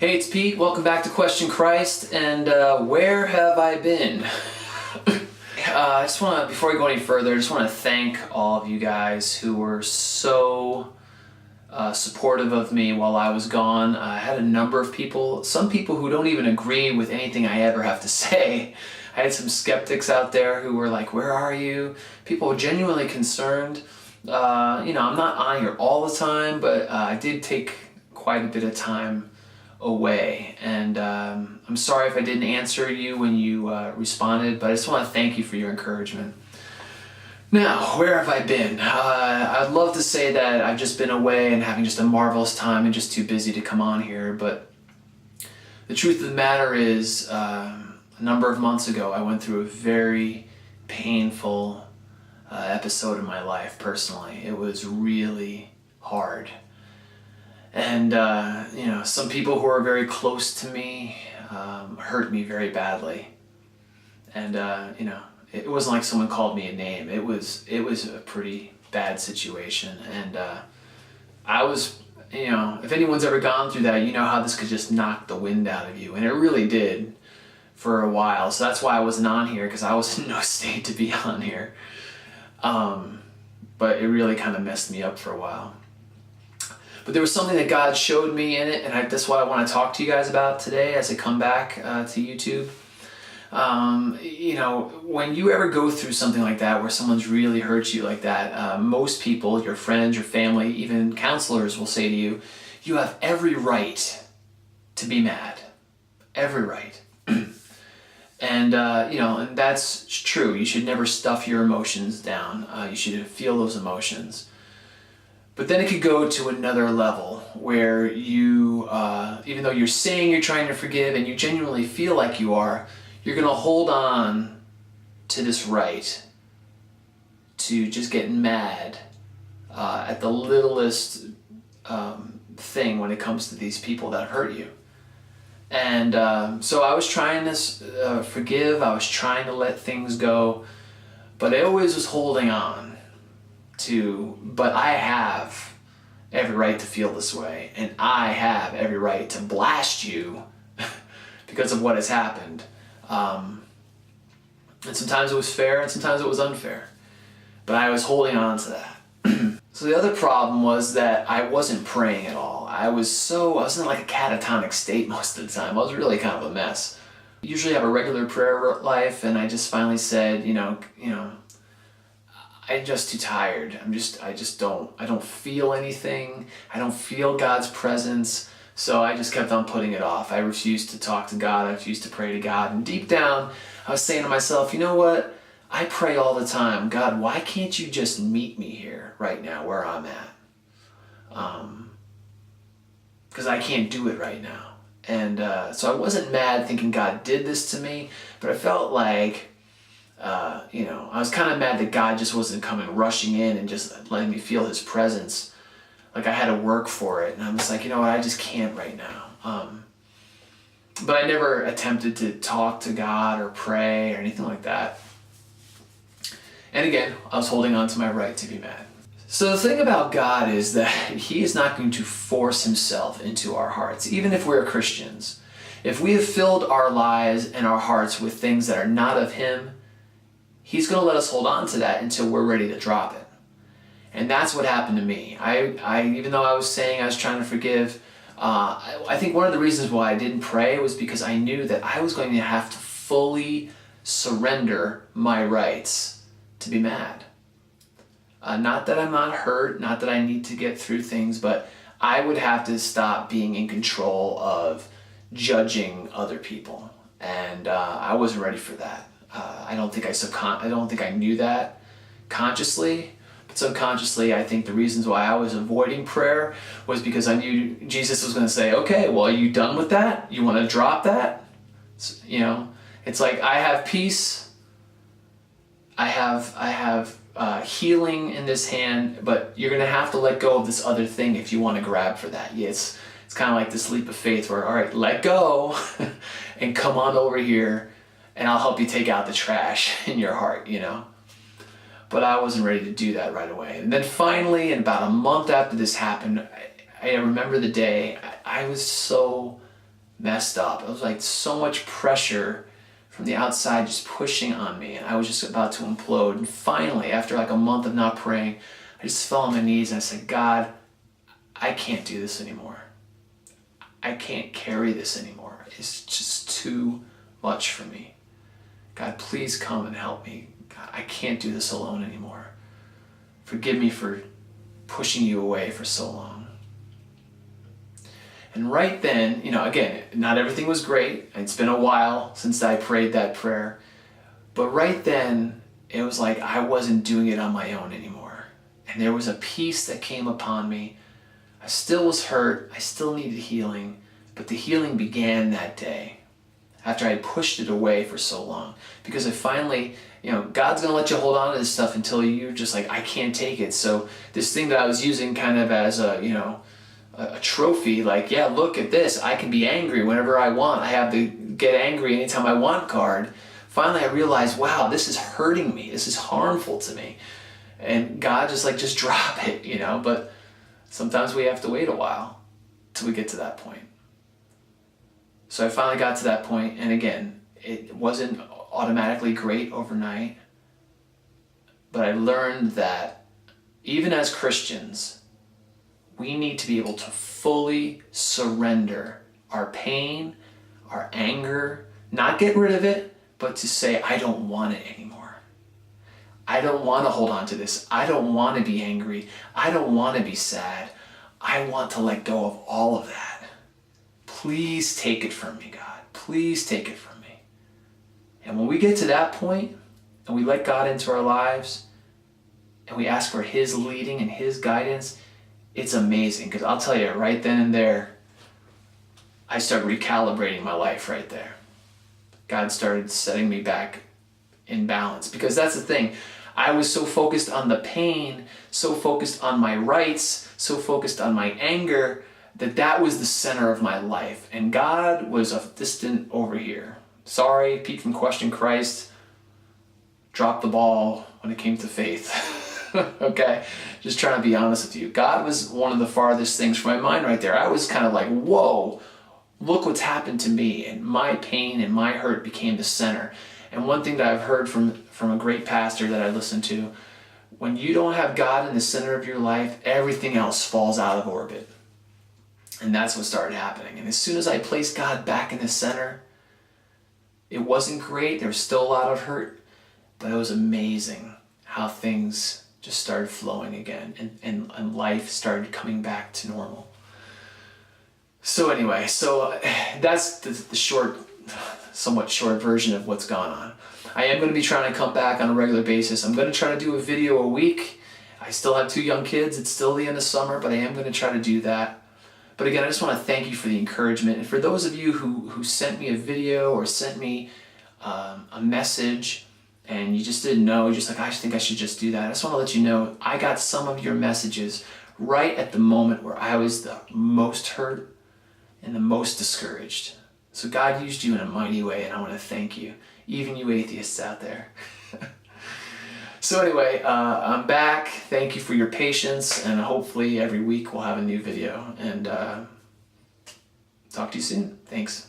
Hey, it's Pete. Welcome back to Questionchrist. And where have I been? I just want to, before we go any further, I just want to thank all of you guys who were so supportive of me while I was gone. I had a number of people, some people who don't even agree with anything I ever have to say. I had some skeptics out there who were like, where are you? People were genuinely concerned. I'm not on here all the time, but I did take quite a bit of time away, and I'm sorry if I didn't answer you when you responded, but I just want to thank you for your encouragement. Now, where have I been? I'd love to say that I've just been away and having just a marvelous time and just too busy to come on here, but the truth of the matter is a number of months ago I went through a very painful episode in my life personally. It was really hard. And, some people who are very close to me hurt me very badly. And, it wasn't like someone called me a name. It was a pretty bad situation. And I was, if anyone's ever gone through that, you know how this could just knock the wind out of you. And it really did for a while. So that's why I wasn't on here, because I was in no state to be on here. But it really kind of messed me up for a while. But there was something that God showed me in it, and that's what I want to talk to you guys about today as I come back to YouTube. When you ever go through something like that, where someone's really hurt you like that, most people, your friends, your family, even counselors will say to you, you have every right to be mad. Every right. And that's true. You should never stuff your emotions down. You should feel those emotions. But then it could go to another level where you, even though you're saying you're trying to forgive and you genuinely feel like you are, you're going to hold on to this right to just get mad at the littlest thing when it comes to these people that hurt you. And so I was trying to forgive, I was trying to let things go, but I always was holding on but I have every right to feel this way, and I have every right to blast you because of what has happened. And sometimes it was fair and sometimes it was unfair, but I was holding on to that. So the other problem was that I wasn't praying at all. I was in like a catatonic state most of the time. I was really kind of a mess. I usually have a regular prayer life, and I just finally said, I'm just too tired. I don't feel anything. I don't feel God's presence. So I just kept on putting it off. I refused to talk to God. I refused to pray to God. And deep down, I was saying to myself, you know what? I pray all the time. God, why can't you just meet me here right now where I'm at? Because I can't do it right now. And so I wasn't mad thinking God did this to me, but I felt like I was kind of mad that God just wasn't coming rushing in and just letting me feel his presence. Like I had to work for it. And I'm just like, I just can't right now. But I never attempted to talk to God or pray or anything like that. And again, I was holding on to my right to be mad. So the thing about God is that he is not going to force himself into our hearts, even if we're Christians. If we have filled our lives and our hearts with things that are not of him, he's going to let us hold on to that until we're ready to drop it. And that's what happened to me. I even though I was saying I was trying to forgive, I think one of the reasons why I didn't pray was because I knew that I was going to have to fully surrender my rights to be mad. Not that I'm not hurt, not that I need to get through things, but I would have to stop being in control of judging other people. And I wasn't ready for that. I don't think I knew that consciously, but subconsciously I think the reasons why I was avoiding prayer was because I knew Jesus was going to say, okay, well, are you done with that? You want to drop that? It's like I have peace, I have healing in this hand, but you're going to have to let go of this other thing if you want to grab for that. Yeah, it's kind of like this leap of faith where, all right, let go and come on over here, and I'll help you take out the trash in your heart, But I wasn't ready to do that right away. And then finally, in about a month after this happened, I remember the day, I was so messed up. It was like so much pressure from the outside just pushing on me, and I was just about to implode. And finally, after like a month of not praying, I just fell on my knees and I said, God, I can't do this anymore. I can't carry this anymore. It's just too much for me. God, please come and help me. God, I can't do this alone anymore. Forgive me for pushing you away for so long. And right then, again, not everything was great. It's been a while since I prayed that prayer. But right then, it was like I wasn't doing it on my own anymore. And there was a peace that came upon me. I still was hurt. I still needed healing. But the healing began that day after I had pushed it away for so long. Because I finally, God's going to let you hold on to this stuff until you're just like, I can't take it. So this thing that I was using kind of as a trophy, like, yeah, look at this. I can be angry whenever I want. I have the get angry anytime I want card. Finally, I realized, wow, this is hurting me. This is harmful to me. And God just drop it, But sometimes we have to wait a while till we get to that point. So I finally got to that point, and again, it wasn't automatically great overnight, but I learned that even as Christians, we need to be able to fully surrender our pain, our anger, not get rid of it, but to say, I don't want it anymore. I don't want to hold on to this. I don't want to be angry. I don't want to be sad. I want to let go of all of that. Please take it from me, God. Please take it from me. And when we get to that point, and we let God into our lives, and we ask for His leading and His guidance, it's amazing. Because I'll tell you, right then and there, I started recalibrating my life right there. God started setting me back in balance. Because that's the thing. I was so focused on the pain, so focused on my rights, so focused on my anger, that was the center of my life. And God was a distant over here. Sorry, Pete from Questionchrist dropped the ball when it came to faith. Okay? Just trying to be honest with you. God was one of the farthest things from my mind right there. I was kind of like, whoa, look what's happened to me. And my pain and my hurt became the center. And one thing that I've heard from a great pastor that I listen to, when you don't have God in the center of your life, everything else falls out of orbit. And that's what started happening. And as soon as I placed God back in the center, it wasn't great. There was still a lot of hurt, but it was amazing how things just started flowing again, and life started coming back to normal. So anyway, that's the short, somewhat short version of what's gone on. I am going to be trying to come back on a regular basis. I'm going to try to do a video a week. I still have 2 young kids. It's still the end of summer, but I am going to try to do that. But again, I just want to thank you for the encouragement. And for those of you who sent me a video or sent me a message and you just didn't know, you're just like, I think I should just do that. I just want to let you know, I got some of your messages right at the moment where I was the most hurt and the most discouraged. So God used you in a mighty way, and I want to thank you, even you atheists out there. So anyway, I'm back. Thank you for your patience, and hopefully every week we'll have a new video. And talk to you soon. Thanks.